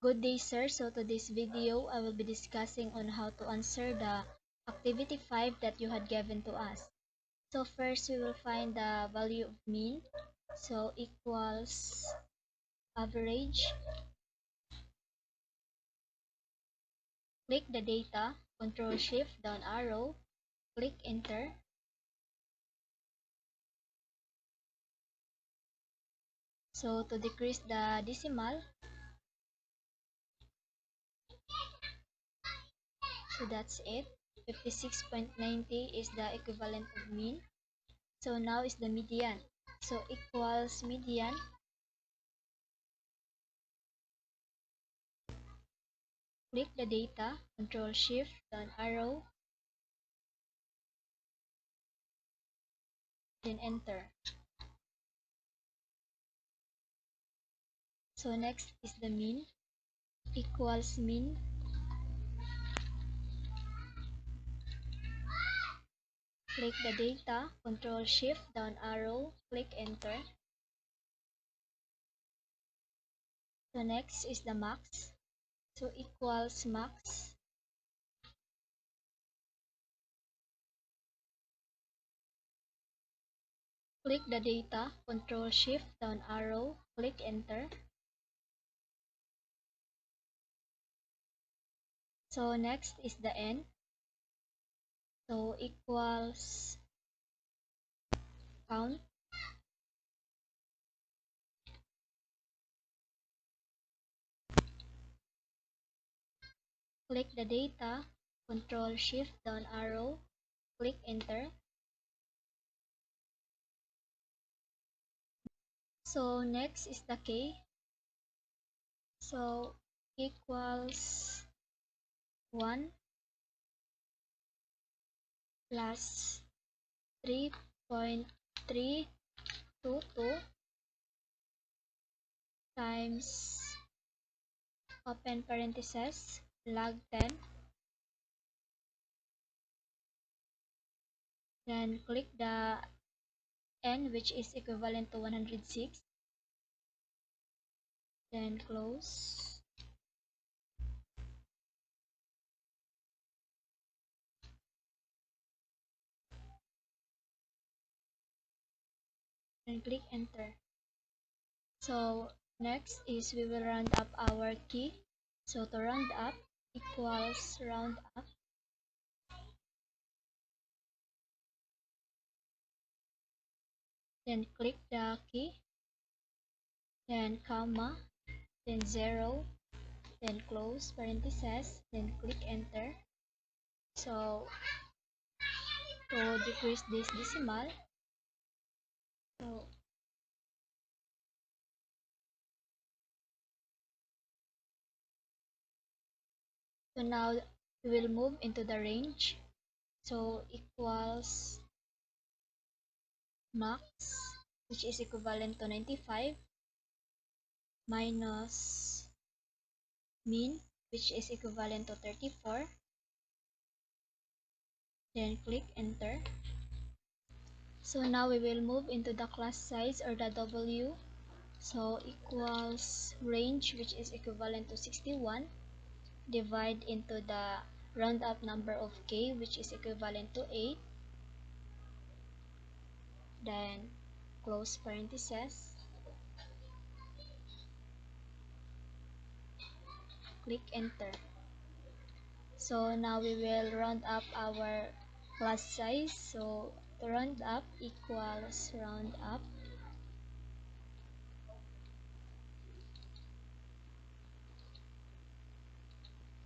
Good day, sir. So today's video, I will be discussing on how to answer the activity 5 that you had given to us. So first, we will find the value of mean. So equals average. Click the data, Control Shift down arrow, click enter. So to decrease the decimal, so that's it. 56.90 is the equivalent of mean. So now is the median. So equals median. Click the data, Control Shift down arrow, then enter. So next is the mean. Equals mean. Click the data, Control Shift down arrow, click enter. So next is the max. So equals max. Click the data, Control Shift down arrow, click enter. So next is the n. So equals count. Click the data, Control Shift down arrow, click enter. So next is the k. So equals 1 plus 3.322 times open parentheses log 10. Then click the n, which is equivalent to 106. Then close. Then click enter. So next is we will round up our key. So to round up equals round up. Then click the key. Then comma. Then 0. Then close parentheses. Then click enter. So to decrease this decimal, so now we will move into the range. So equals max, which is equivalent to 95, minus mean, which is equivalent to 34. Then click enter. So now we will move into the class size or the W. So equals range, which is equivalent to 61, divide into the round up number of k, which is equivalent to 8. Then close parentheses, click enter. So now we will round up our class size. So to round up equals round up,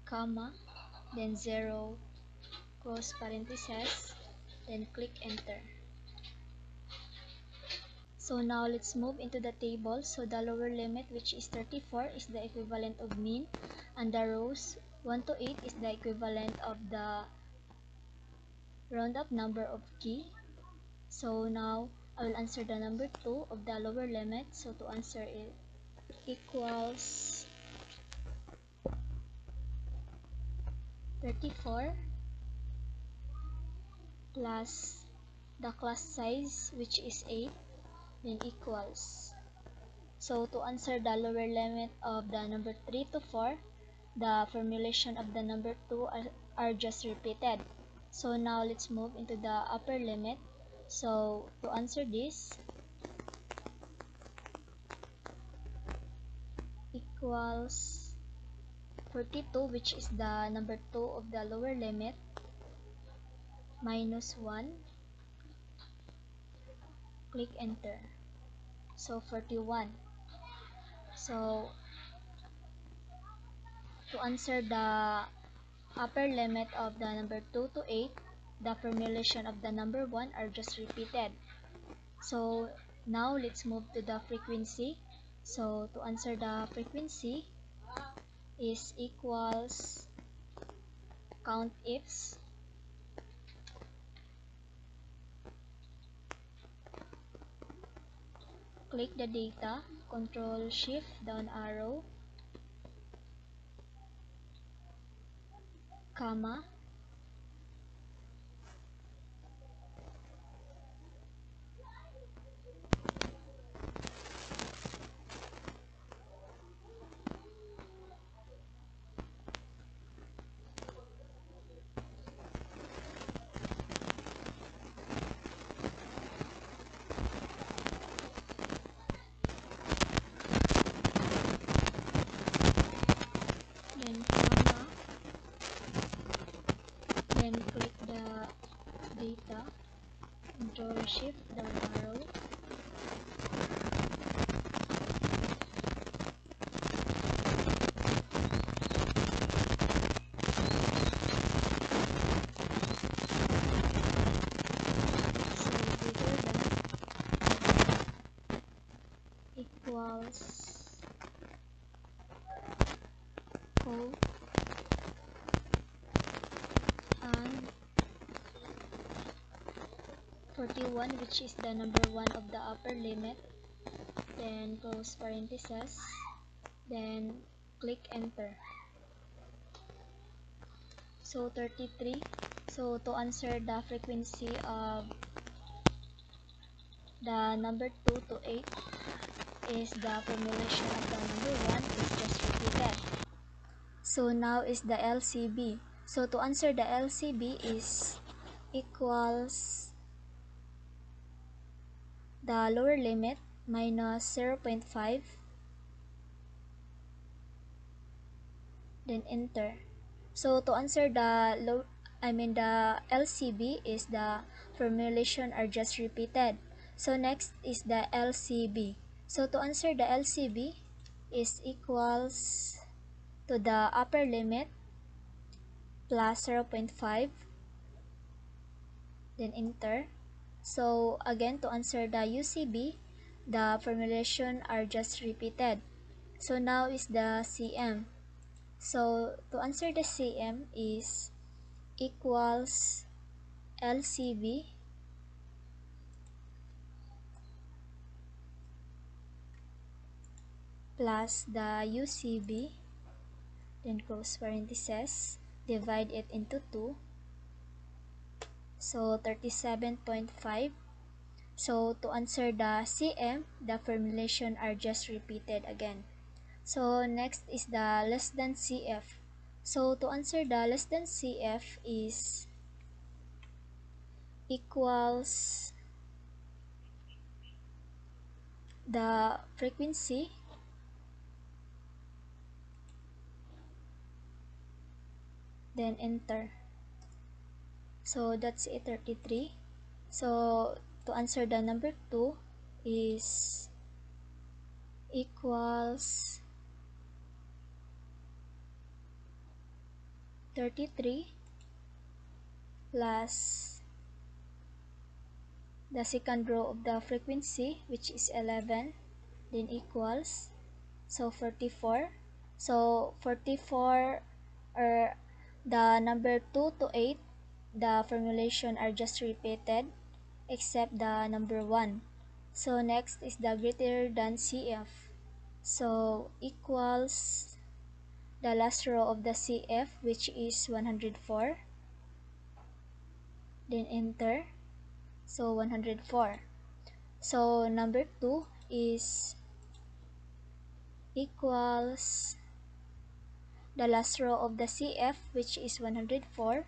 comma, then 0, close parentheses, then click enter. So now let's move into the table. So the lower limit, which is 34, is the equivalent of mean, and the rows 1 to 8 is the equivalent of the roundup number of key. So now I will answer the number 2 of the lower limit. So to answer it equals 34 plus the class size, which is 8, then equals. So to answer the lower limit of the number 3 to 4, the formulation of the number 2 are just repeated. So now let's move into the upper limit. So to answer this, equals 42, which is the number 2 of the lower limit, minus 1, click enter. So 41. So to answer the upper limit of the number 2 to 8, the formulation of the number 1 are just repeated. So now let's move to the frequency. So to answer the frequency is equals count ifs, click the data, control shift down arrow, comma, then comma, then click the data, control shift down arrow, so greater than equals code and 41, which is the number 1 of the upper limit, then close parenthesis, then click enter. So 33. So to answer the frequency of the number 2 to 8 is the formulation of the number 1 is just repeated. So now is the LCB. So to answer the LCB is equals the lower limit minus 0.5, then enter. So to answer the the LCB is the formulation are just repeated. So next is the LCB. So to answer the LCB is equals to the upper limit plus 0.5, then enter. So again, to answer the UCB, the formulation are just repeated. So now is the CM. So to answer the CM is equals LCB plus the UCB, then close parenthesis, divide it into 2, so 37.5. So to answer the CM, the formulation are just repeated again. So next is the less than CF. So to answer the less than CF is equals the frequency, then enter. So that's it, 33. So to answer the number 2 is equals 33 plus the second row of the frequency, which is 11, then equals, so 44. So 44, or the number 2 to 8, the formulation are just repeated except the number 1. So next is the greater than CF. So equals the last row of the CF, which is 104, then enter. So 104. So number 2 is equals the last row of the CF, which is 104,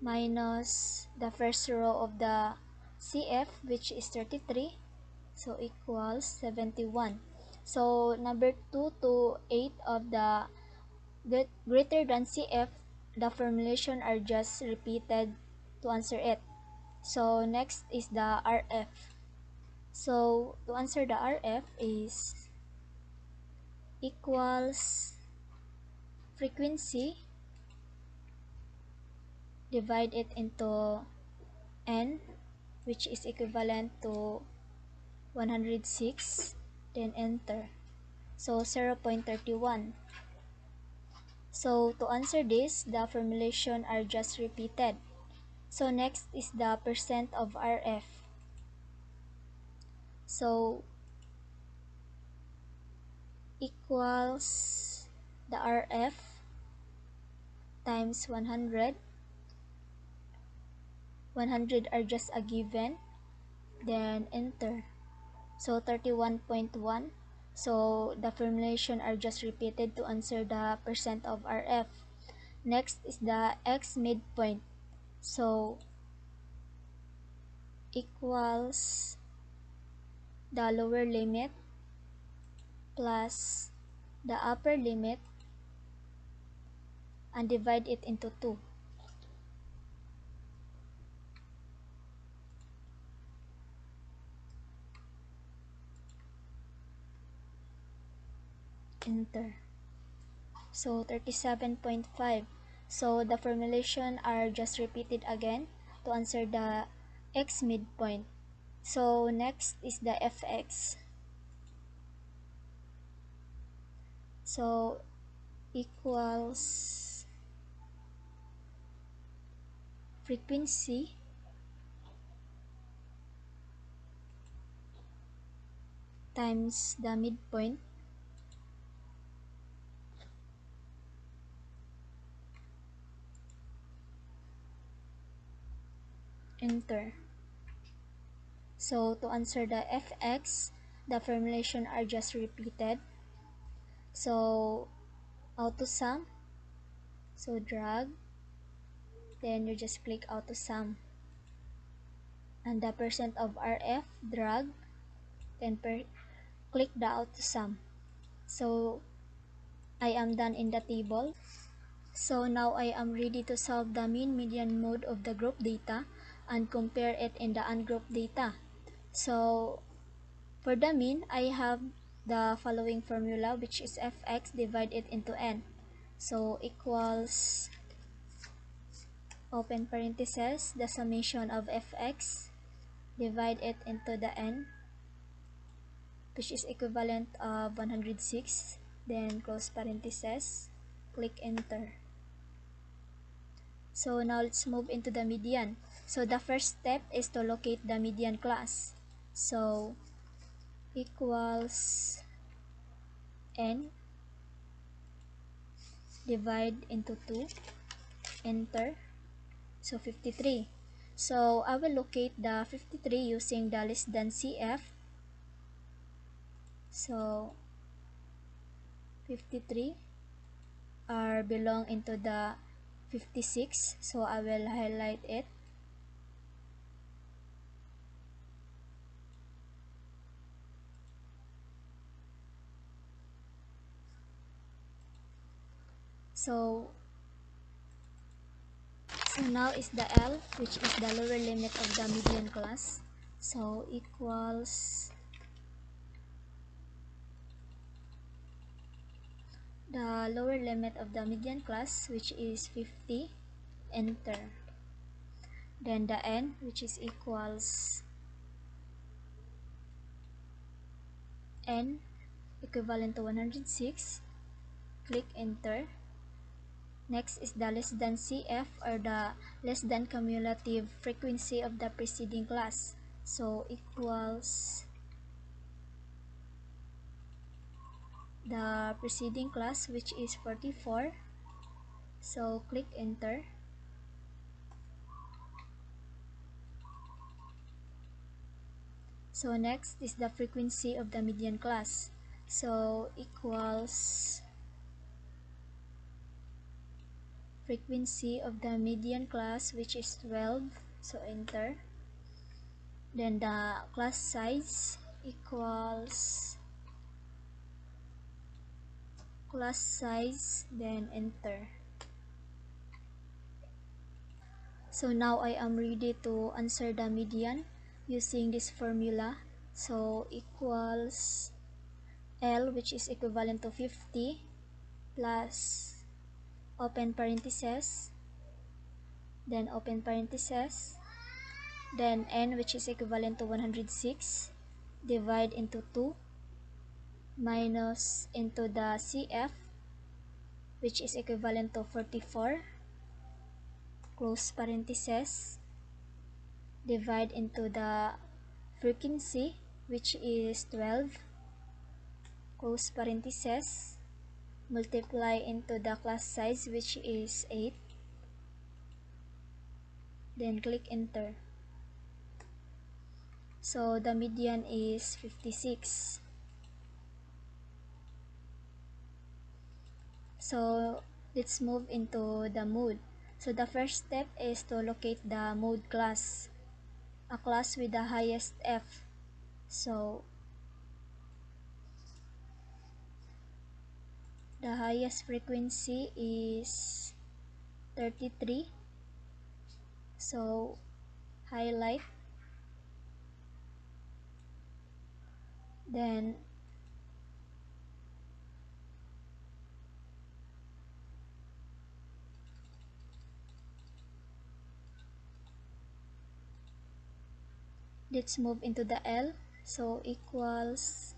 minus the first row of the CF, which is 33, so equals 71. So number 2 to 8 of the greater than CF, the formulation are just repeated to answer it. So next is the RF. So to answer the RF is equals frequency, divide it into N, which is equivalent to 106, then enter. So 0.31. So to answer this, the formulation are just repeated. So next is the percent of RF. So equals the RF times 100. 100 are just a given, then enter. So 31.1. So the formulation are just repeated to answer the percent of RF. Next is the X midpoint. So equals the lower limit plus the upper limit and divide it into 2. Enter. So 37.5. So the formulation are just repeated again to answer the X midpoint. So next is the Fx. So equals frequency times the midpoint, enter. So to answer the Fx, the formulation are just repeated. So auto sum, so drag, then you just click auto sum. And the percent of RF, drag, then click the auto sum. So I am done in the table. So now I am ready to solve the mean median mode of the group data and compare it in the ungrouped data. So for the mean, I have the following formula, which is Fx, divide it into N. So equals, open parentheses, the summation of Fx, divide it into the N, which is equivalent of 106, then close parentheses, click enter. So now let's move into the median. So the first step is to locate the median class. So equals N, divide into 2, enter. So 53. So I will locate the 53 using the less than CF. So 53 are belong into the 56. So I will highlight it. So now is the L, which is the lower limit of the median class. So equals the lower limit of the median class, which is 50, enter. Then the N, which is equals N equivalent to 106, click enter. Next is the less than CF, or the less than cumulative frequency of the preceding class. So equals the preceding class, which is 44. So click enter. So next is the frequency of the median class. So equals frequency of the median class, which is 12. So enter. Then the class size equals class size, then enter. So now I am ready to answer the median using this formula. So equals L, which is equivalent to 50, plus open parentheses, then open parentheses, then N, which is equivalent to 106, divide into 2, minus into the CF, which is equivalent to 44, close parentheses, divide into the frequency, which is 12, close parentheses, multiply into the class size, which is 8, then click enter. So the median is 56. So let's move into the mode. So the first step is to locate the mode class, a class with the highest F. So the highest frequency is 33. So highlight, then let's move into the L. So equals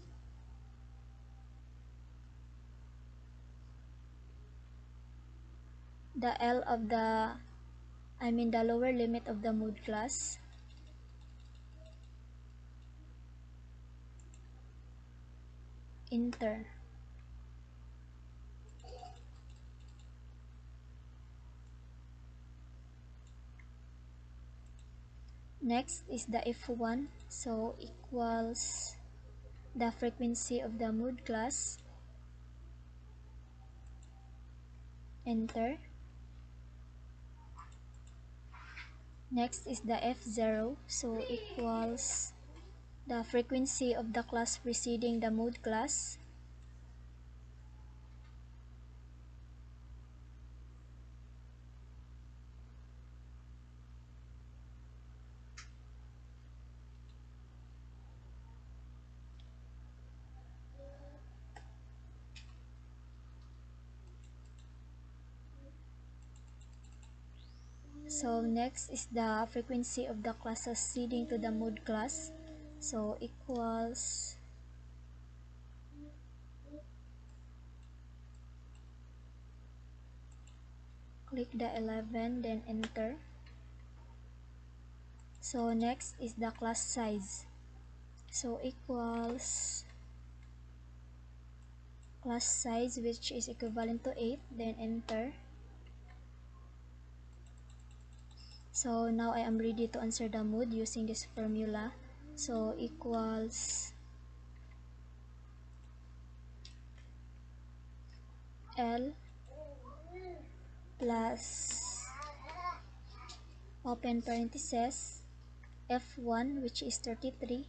the L of the, the lower limit of the mode class. Enter. Next is the F1. So equals the frequency of the mode class. Enter. Next is the F0. So equals the frequency of the class preceding the mode class. So next is the frequency of the class succeeding to the mode class. So equals click the 11, then enter. So next is the class size. So equals class size, which is equivalent to 8, then enter. So now I am ready to answer the mode using this formula. So equals L plus open parentheses F1, which is 33,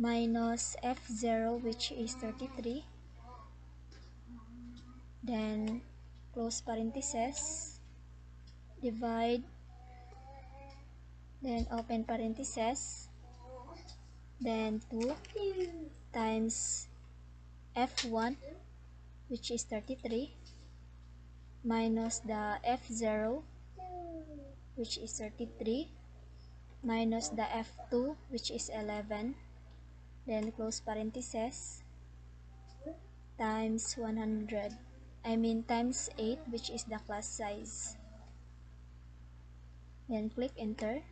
minus F0, which is 33, then close parentheses, divide, then open parentheses, then 2 times F1, which is 33, minus the F0, which is 33, minus the F2, which is 11, then close parentheses, times 100. Times 8, which is the class size. Then click enter.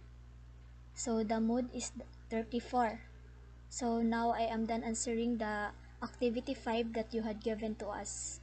So the mode is 34. So now I am done answering the activity 5 that you had given to us.